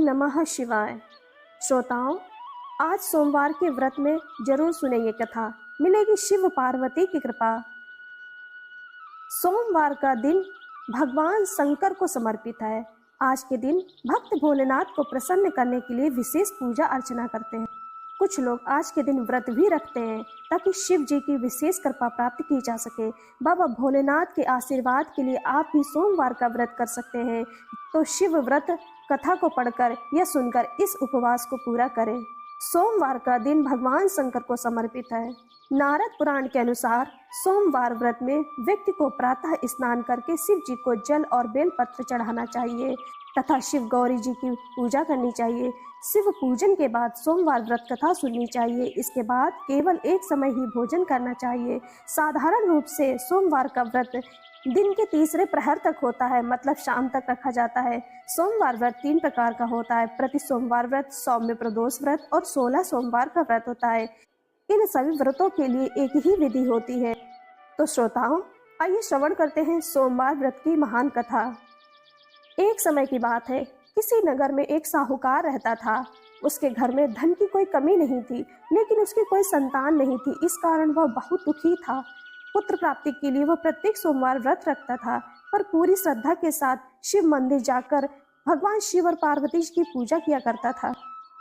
नमः शिवाय। श्रोताओं, आज सोमवार के व्रत में जरूर सुने ये कथा, मिलेगी शिव पार्वती की कृपा। सोमवार का दिन भगवान शंकर को समर्पित है। आज के दिन भक्त भोलेनाथ को प्रसन्न करने के लिए विशेष पूजा अर्चना करते हैं। कुछ लोग आज के दिन व्रत भी रखते हैं ताकि शिव जी की विशेष कृपा प्राप्त की जा सके। बाबा भोलेनाथ के आशीर्वाद के लिए आप भी सोमवार का व्रत कर सकते हैं। तो शिव व्रत कथा को पढ़कर या सुनकर इस उपवास को पूरा करें। सोमवार का दिन भगवान शंकर को समर्पित है। नारद पुराण के अनुसार सोमवार व्रत में व्यक्ति को प्रातः स्नान करके शिव जी को जल और बेलपत्र चढ़ाना चाहिए तथा शिव गौरी जी की पूजा करनी चाहिए। शिव पूजन के बाद सोमवार व्रत कथा सुननी चाहिए। इसके बाद केवल एक समय ही भोजन करना चाहिए। साधारण रूप से सोमवार का व्रत दिन के तीसरे प्रहर तक होता है, मतलब शाम तक रखा जाता है। सोमवार व्रत 3 प्रकार का होता है: प्रति सोमवार व्रत, सौम्य प्रदोष व्रत और 16 सोमवार का व्रत होता है। इन सभी व्रतों के लिए एक ही विधि होती है। तो श्रोताओं, आइए श्रवण करते हैं सोमवार व्रत की महान कथा। एक समय की बात है, किसी नगर में एक साहूकार रहता था। उसके घर में धन की कोई कमी नहीं थी, लेकिन उसकी कोई संतान नहीं थी। इस कारण वह बहुत दुखी था। पुत्र प्राप्ति के लिए वह प्रत्येक सोमवार व्रत रखता था, पर पूरी श्रद्धा के साथ शिव मंदिर जाकर भगवान शिव और पार्वती जी की पूजा किया करता था।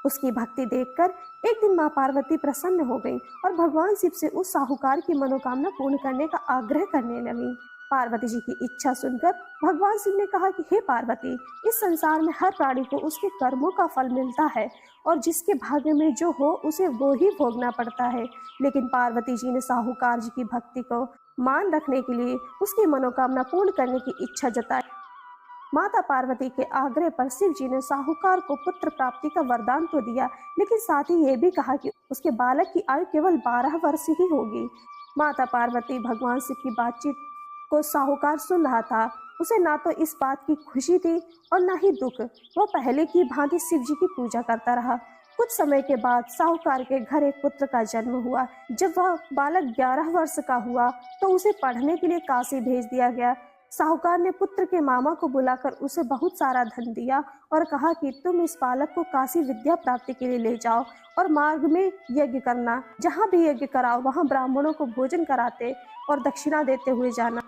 उसकी भक्ति देखकर एक दिन माँ पार्वती प्रसन्न हो गई और भगवान शिव से उस साहूकार की मनोकामना पूर्ण करने का आग्रह करने लगी। पार्वती जी की इच्छा सुनकर भगवान शिव ने कहा कि हे पार्वती, इस संसार में हर प्राणी को उसके कर्मों का फल मिलता है और जिसके भाग्य में जो हो उसे वो ही भोगना पड़ता है। लेकिन पार्वती जी ने साहूकार जी की भक्ति को मान रखने के लिए उसकी मनोकामना पूर्ण करने की इच्छा जताई। माता पार्वती के आग्रह पर शिव जी ने साहूकार को पुत्र प्राप्ति का वरदान तो दिया, लेकिन साथ ही ये भी कहा कि उसके बालक की आयु केवल 12 वर्ष ही होगी। माता पार्वती भगवान शिव की बातचीत को साहूकार सुन रहा था। उसे ना तो इस बात की खुशी थी और ना ही दुख। वह पहले की भांति शिव जी की पूजा करता रहा। कुछ समय के बाद साहूकार के घर एक पुत्र का जन्म हुआ। जब वह बालक 11 वर्ष का हुआ तो उसे पढ़ने के लिए काशी भेज दिया गया। साहूकार ने पुत्र के मामा को बुलाकर उसे बहुत सारा धन दिया और कहा कि तुम इस बालक को काशी विद्या प्राप्ति के लिए ले जाओ और मार्ग में यज्ञ करना। जहाँ भी यज्ञ कराओ वहाँ ब्राह्मणों को भोजन कराते और दक्षिणा देते हुए जाना।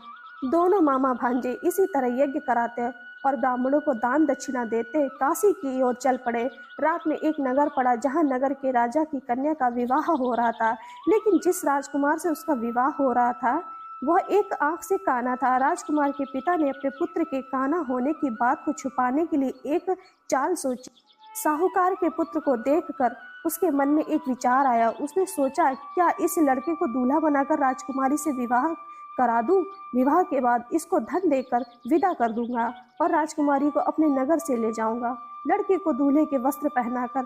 दोनों मामा भांजे इसी तरह यज्ञ कराते और ब्राह्मणों को दान दक्षिणा देते काशी की ओर चल पड़े। रात में एक नगर पड़ा जहाँ नगर के राजा की कन्या का विवाह हो रहा था, लेकिन जिस राजकुमार से उसका विवाह हो रहा था वह एक आंख से काना था। राजकुमार के पिता ने अपने पुत्र के काना होने की बात को छुपाने के लिए एक चाल सोची। साहूकार के पुत्र को देखकर उसके मन में एक विचार आया। उसने सोचा, क्या इस लड़के को दूल्हा बनाकर राजकुमारी से विवाह करा दूं? विवाह के बाद इसको धन देकर विदा कर दूंगा और राजकुमारी को अपने नगर से ले जाऊंगा। लड़के को दूल्हे के वस्त्र पहनाकर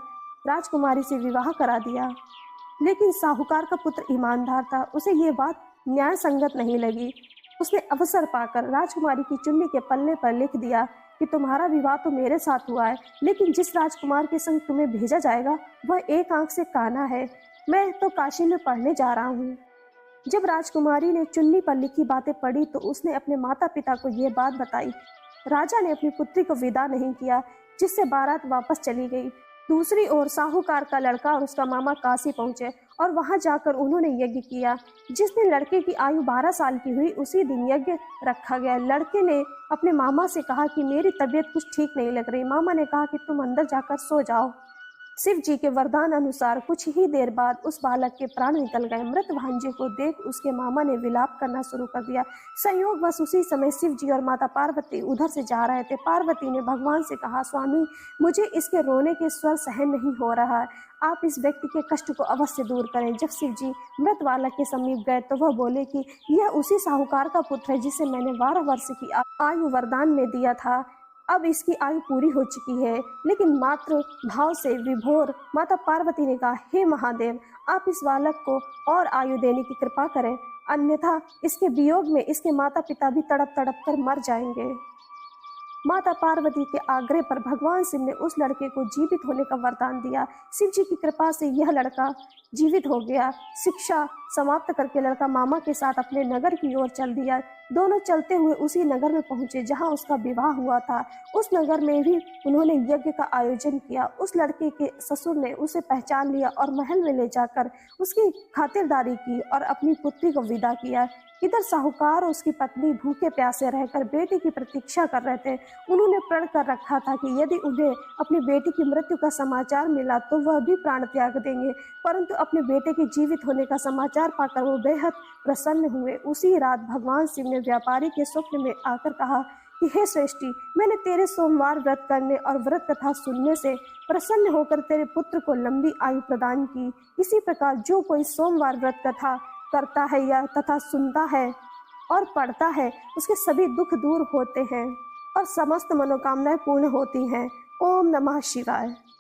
राजकुमारी से विवाह करा दिया। लेकिन साहूकार का पुत्र ईमानदार था, उसे ये बात न्याय संगत नहीं लगी। उसने अवसर पाकर राजकुमारी की चुन्नी के पल्ले पर लिख दिया कि तुम्हारा विवाह तो मेरे साथ हुआ है, लेकिन जिस राजकुमार के संग तुम्हें भेजा जाएगा वह एक आंख से काना है। मैं तो काशी में पढ़ने जा रहा हूँ। जब राजकुमारी ने चुन्नी पर लिखी बातें पढ़ी तो उसने अपने माता पिता को ये बात बताई। राजा ने अपनी पुत्री को विदा नहीं किया, जिससे बारात वापस चली गई। दूसरी ओर साहूकार का लड़का और उसका मामा काशी पहुंचे और वहां जाकर उन्होंने यज्ञ किया। जिस दिन लड़के की आयु 12 साल की हुई उसी दिन यज्ञ रखा गया। लड़के ने अपने मामा से कहा कि मेरी तबीयत कुछ ठीक नहीं लग रही। मामा ने कहा कि तुम अंदर जाकर सो जाओ। शिव जी के वरदान अनुसार कुछ ही देर बाद उस बालक के प्राण निकल गए। मृत भांजे को देख उसके मामा ने विलाप करना शुरू कर दिया। संयोगवश उसी समय शिव जी और माता पार्वती उधर से जा रहे थे। पार्वती ने भगवान से कहा, स्वामी, मुझे इसके रोने के स्वर सहन नहीं हो रहा है, आप इस व्यक्ति के कष्ट को अवश्य दूर करें। जब शिव जी मृत बालक के समीप गए तो वह बोले कि यह उसी साहूकार का पुत्र है जिसे मैंने 12 वर्ष की आयु वरदान में दिया था। अब इसकी आयु पूरी हो चुकी है। लेकिन मात्र भाव से विभोर माता पार्वती ने कहा, हे महादेव, आप इस बालक को और आयु देने की कृपा करें, अन्यथा इसके वियोग में इसके माता पिता भी तड़प तड़प कर मर जाएंगे। माता पार्वती के आग्रह पर भगवान शिव ने उस लड़के को जीवित होने का वरदान दिया। शिव जी की कृपा से यह लड़का जीवित हो गया। शिक्षा समाप्त करके लड़का मामा के साथ अपने नगर की ओर चल दिया। दोनों चलते हुए उसी नगर में पहुंचे जहां उसका विवाह हुआ था। उस नगर में भी उन्होंने यज्ञ का आयोजन किया। उस लड़के के ससुर ने उसे पहचान लिया और महल में ले जाकर उसकी खातिरदारी की और अपनी पुत्री को विदा किया। इधर साहूकार और उसकी पत्नी भूखे प्यासे रहकर बेटी की प्रतीक्षा कर रहे थे। उन्होंने प्रण कर रखा था कि यदि उन्हें अपनी बेटी की मृत्यु का समाचार मिला तो वह भी प्राण त्याग देंगे, परंतु अपने बेटे के जीवित होने का समाचार पाकर वो बेहद प्रसन्न हुए। उसी रात भगवान शिव ने व्यापारी के स्वप्न में आकर कहा कि हे श्रेष्ठी, मैंने तेरे सोमवार व्रत करने और व्रत कथा सुनने से प्रसन्न होकर तेरे पुत्र को लंबी आयु प्रदान की। इसी प्रकार जो कोई सोमवार व्रत कथा करता है या तथा सुनता है और पढ़ता है, उसके सभी दुख दूर होते हैं और समस्त मनोकामनाएं पूर्ण होती हैं। ओम नमः शिवाय।